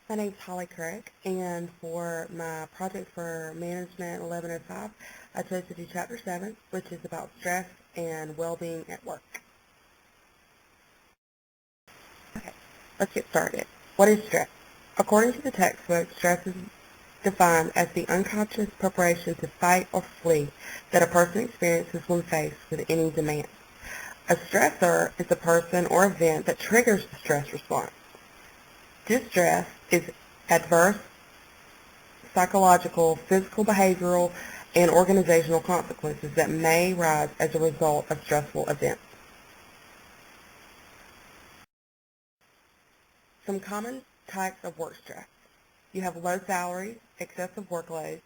My name's HCraig, and for my project for Management 1105, I chose to do Chapter 7, which is about stress and well-being at work. Okay, let's get started. What is stress? According to the textbook, stress is defined as the unconscious preparation to fight or flee that a person experiences when faced with any demand. A stressor is a person or event that triggers the stress response. Distress is adverse psychological, physical, behavioral, and organizational consequences that may arise as a result of stressful events. Some common types of work stress. You have low salaries, excessive workloads,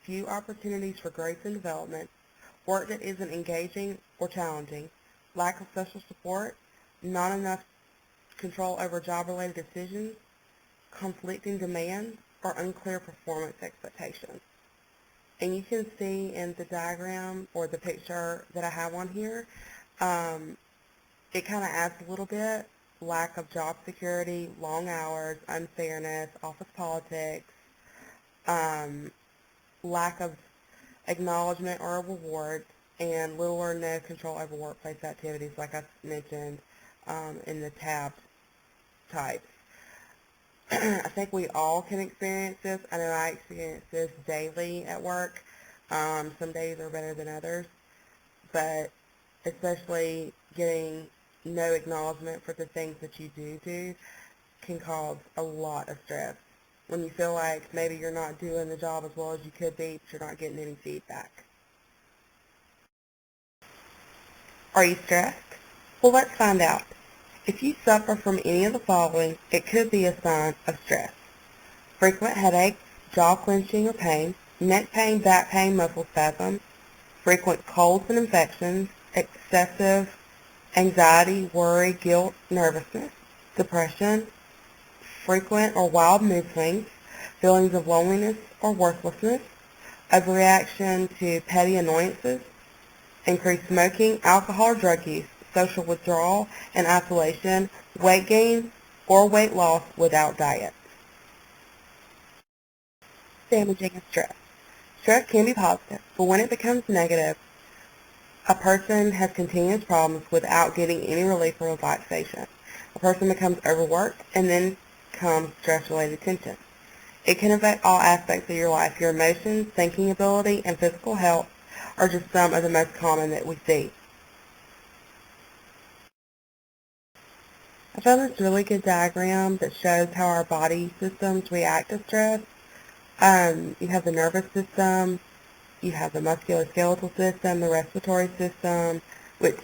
few opportunities for growth and development, work that isn't engaging or challenging, lack of social support, not enough control over job-related decisions, conflicting demands, or unclear performance expectations. And you can see in the diagram or the picture that I have on here, it kind of adds a little bit. Lack of job security, long hours, unfairness, office politics, lack of acknowledgement or reward, and little or no control over workplace activities like I mentioned in the tab types. I think we all can experience this. I know I experience this daily at work. Some days are better than others, but especially getting no acknowledgement for the things that you do can cause a lot of stress. When you feel like maybe you're not doing the job as well as you could be, but you're not getting any feedback. Are you stressed? Well, let's find out. If you suffer from any of the following, it could be a sign of stress. Frequent headaches, jaw clenching or pain, neck pain, back pain, muscle spasms, frequent colds and infections, excessive anxiety, worry, guilt, nervousness, depression, frequent or wild mood swings, feelings of loneliness or worthlessness, overreaction to petty annoyances, increased smoking, alcohol or drug use, social withdrawal and isolation, weight gain, or weight loss without diet. Damaging of stress. Stress can be positive, but when it becomes negative, a person has continuous problems without getting any relief or relaxation. A person becomes overworked, and then comes stress-related tension. It can affect all aspects of your life. Your emotions, thinking ability, and physical health are just some of the most common that we see. I found this really good diagram that shows how our body systems react to stress. You have the nervous system, you have the musculoskeletal system, the respiratory system, which,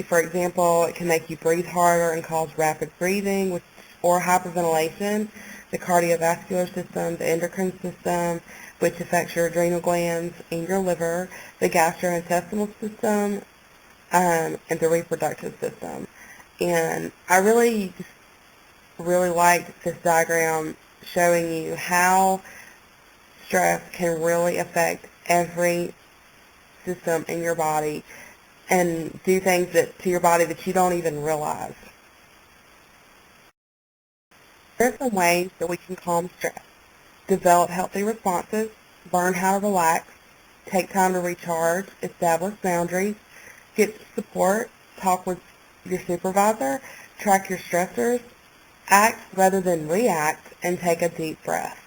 for example, it can make you breathe harder and cause rapid breathing or hyperventilation. The cardiovascular system, the endocrine system, which affects your adrenal glands and your liver, the gastrointestinal system, and the reproductive system. And I really liked this diagram showing you how stress can really affect every system in your body and do things to your body that you don't even realize. There are some ways that we can calm stress. Develop healthy responses, learn how to relax, take time to recharge, establish boundaries, get support, talk with your supervisor, track your stressors, act rather than react, and take a deep breath.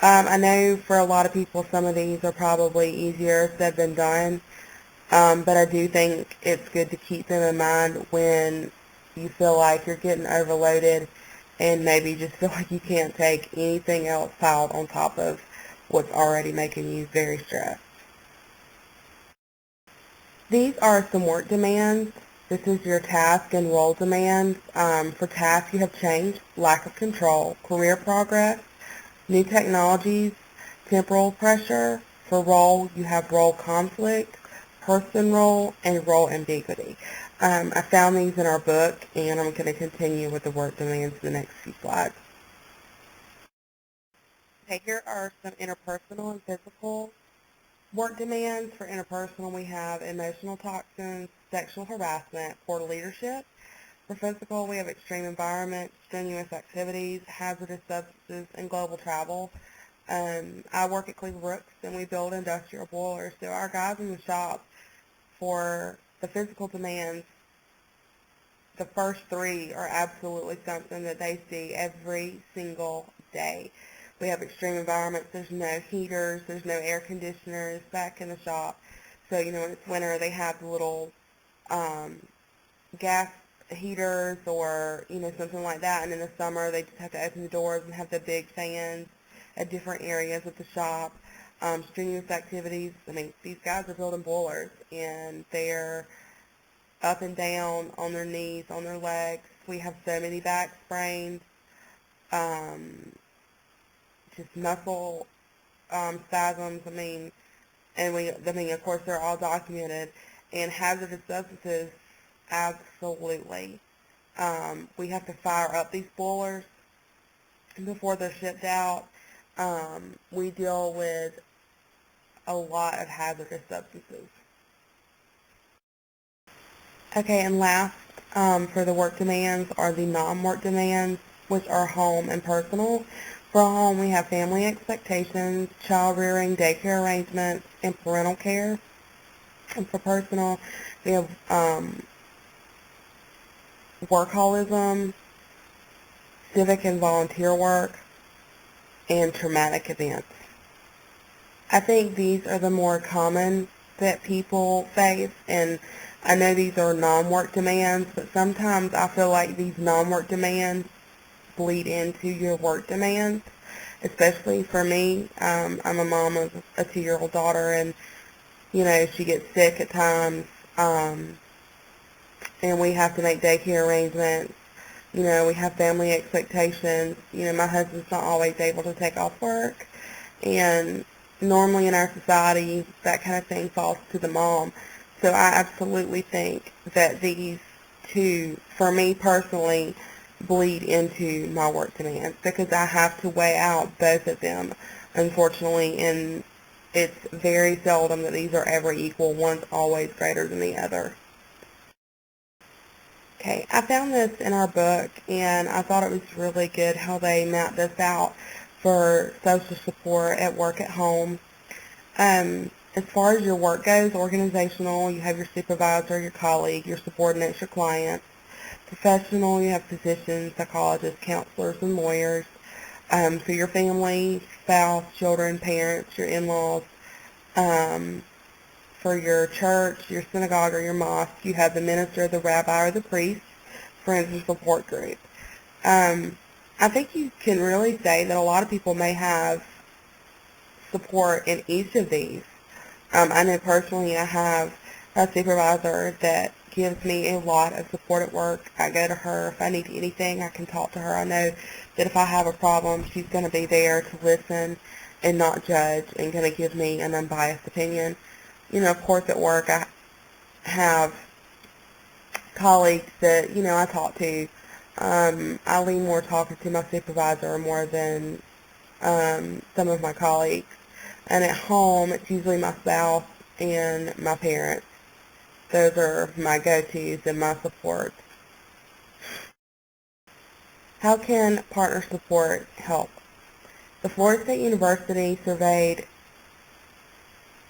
I know for a lot of people some of these are probably easier said than done, but I do think it's good to keep them in mind when you feel like you're getting overloaded and maybe just feel like you can't take anything else piled on top of what's already making you very stressed. These are some work demands. This is your task and role demands. For tasks, you have change, lack of control, career progress, new technologies, temporal pressure. For role, you have role conflict, person role, and role ambiguity. I found these in our book, and I'm going to continue with the work demands in the next few slides. Okay, here are some interpersonal and physical work demands. For interpersonal, we have emotional toxins, sexual harassment, poor leadership, For physical, we have extreme environments, strenuous activities, hazardous substances, and global travel. I work at Cleveland-Brooks, and we build industrial boilers. So our guys in the shop, for the physical demands, the first three are absolutely something that they see every single day. We have extreme environments. There's no heaters. There's no air conditioners back in the shop. So, when it's winter, they have the little gas heaters or, something like that. And in the summer, they just have to open the doors and have the big fans at different areas of the shop. Strenuous activities. These guys are building boilers, and they're up and down on their knees, on their legs. We have so many back sprains, just muscle spasms. Of course, they're all documented. And hazardous substances, absolutely. We have to fire up these boilers before they're shipped out. We deal with a lot of hazardous substances. Okay, and last for the work demands are the non-work demands, which are home and personal. For home, we have family expectations, child rearing, daycare arrangements, and parental care. And for personal, we have workaholism, civic and volunteer work, and traumatic events. I think these are the more common that people face, and I know these are non-work demands, but sometimes I feel like these non-work demands bleed into your work demands, especially for me. I'm a mom of a 2-year-old daughter, and, she gets sick at times, and we have to make daycare arrangements. We have family expectations. My husband's not always able to take off work, and normally in our society, that kind of thing falls to the mom. So I absolutely think that these two, for me personally, bleed into my work demands because I have to weigh out both of them, unfortunately, and it's very seldom that these are ever equal. One's always greater than the other. Okay, I found this in our book, and I thought it was really good how they mapped this out for social support at work at home. As far as your work goes, organizational, you have your supervisor, your colleague, your subordinates, your clients. Professional, you have physicians, psychologists, counselors, and lawyers. For your family, spouse, children, parents, your in-laws. For your church, your synagogue, or your mosque, you have the minister, the rabbi, or the priest, friends, and support group. I think you can really say that a lot of people may have support in each of these. I know personally I have a supervisor that gives me a lot of support at work. I go to her if I need anything. I can talk to her. I know that if I have a problem, she's going to be there to listen and not judge and going to give me an unbiased opinion. Of course at work I have colleagues that, I talk to. I lean more talking to my supervisor more than some of my colleagues. And at home, it's usually my spouse and my parents. Those are my go-tos and my supports. How can partner support help? The Florida State University surveyed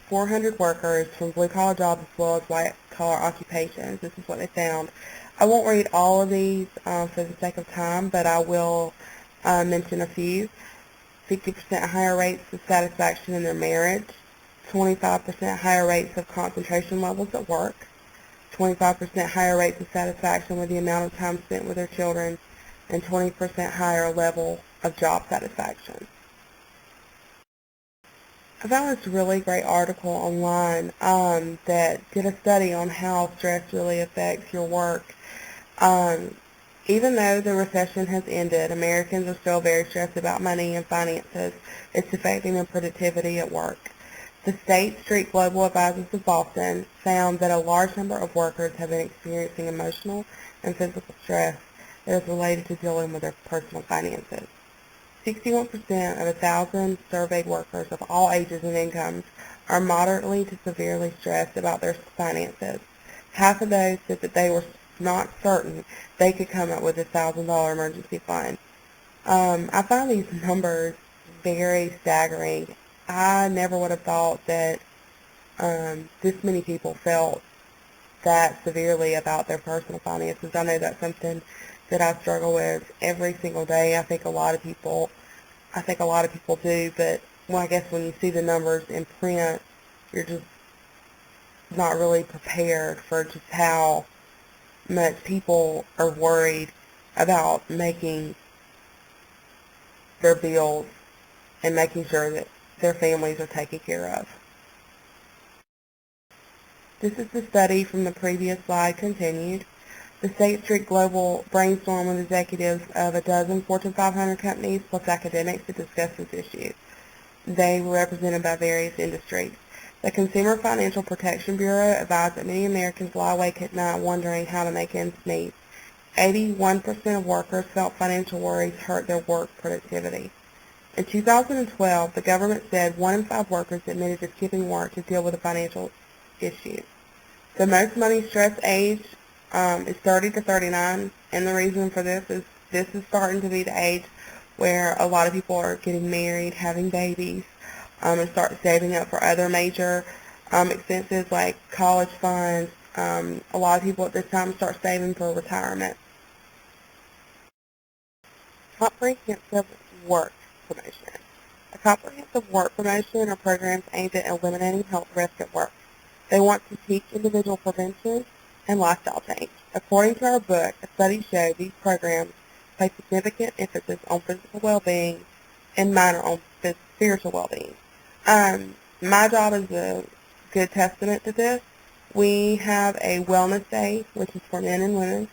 400 workers from blue-collar jobs as well as white-collar occupations. This is what they found. I won't read all of these for the sake of time, but I will mention a few. 50% higher rates of satisfaction in their marriage, 25% higher rates of concentration levels at work, 25% higher rates of satisfaction with the amount of time spent with their children, and 20% higher level of job satisfaction. I found this really great article online that did a study on how stress really affects your work. Even though the recession has ended, Americans are still very stressed about money and finances. It's affecting their productivity at work. The State Street Global Advisors of Boston found that a large number of workers have been experiencing emotional and physical stress that is related to dealing with their personal finances. 61% of 1,000 surveyed workers of all ages and incomes are moderately to severely stressed about their finances. Half of those said that they were not certain they could come up with a $1,000 emergency fund. I find these numbers very staggering. I never would have thought that this many people felt that severely about their personal finances. I know that's something that I struggle with every single day. I think a lot of people do, but well, I guess when you see the numbers in print, you're just not really prepared for just how much people are worried about making their bills and making sure that their families are taken care of. This is the study from the previous slide continued. The State Street Global brainstorm with executives of a dozen Fortune 500 companies plus academics to discuss this issue. They were represented by various industries. The Consumer Financial Protection Bureau advised that many Americans lie awake at night wondering how to make ends meet. 81% of workers felt financial worries hurt their work productivity. In 2012, the government said 1 in 5 workers admitted to skipping work to deal with a financial issue. The most money-stressed age is 30 to 39, and the reason for this is starting to be the age where a lot of people are getting married, having babies, and start saving up for other major expenses like college funds. A lot of people at this time start saving for retirement. Comprehensive work promotion. A comprehensive work promotion are programs aimed at eliminating health risk at work. They want to teach individual prevention and lifestyle change. According to our book, a study showed these programs place significant emphasis on physical well-being and minor on spiritual well-being. My job is a good testament to this. We have a wellness day, which is for men and women,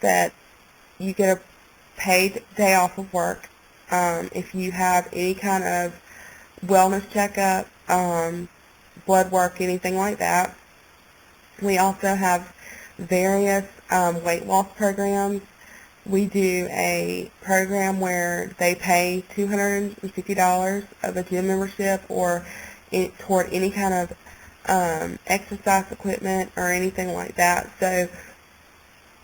that you get a paid day off of work. If you have any kind of wellness checkup, blood work, anything like that. We also have various weight loss programs. We do a program where they pay $250 of a gym membership or toward any kind of exercise equipment or anything like that. So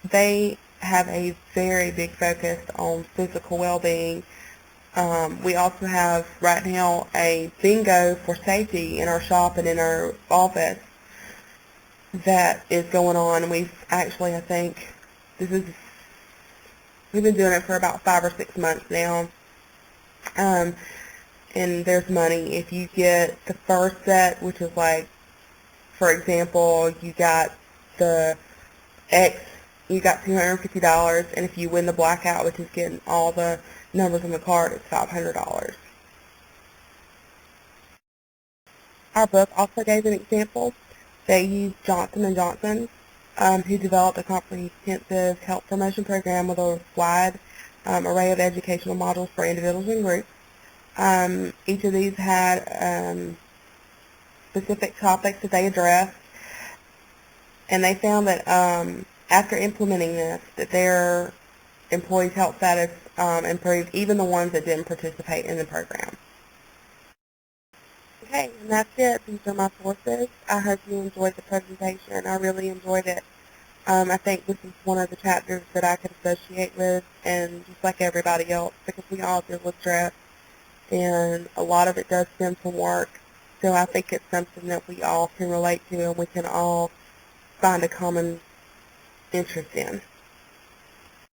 they have a very big focus on physical well-being. We also have right now a bingo for safety in our shop and in our office that is going on. We've actually, I think, we've been doing it for about 5 or 6 months now. And there's money. If you get the first set, which is like, for example, you got the X, you got $250, and if you win the blackout, which is getting all the numbers on the card, it's $500. Our book also gave an example. They used Johnson & Johnson, who developed a comprehensive health promotion program with a wide array of educational modules for individuals and groups. Each of these had specific topics that they addressed, and they found that after implementing this, that their employees' health status improved, even the ones that didn't participate in the program. Okay, and that's it. These are my sources. I hope you enjoyed the presentation. I really enjoyed it. I think this is one of the chapters that I could associate with, and just like everybody else, because we all deal with stress, and a lot of it does stem from work. So I think it's something that we all can relate to, and we can all find a common interest in.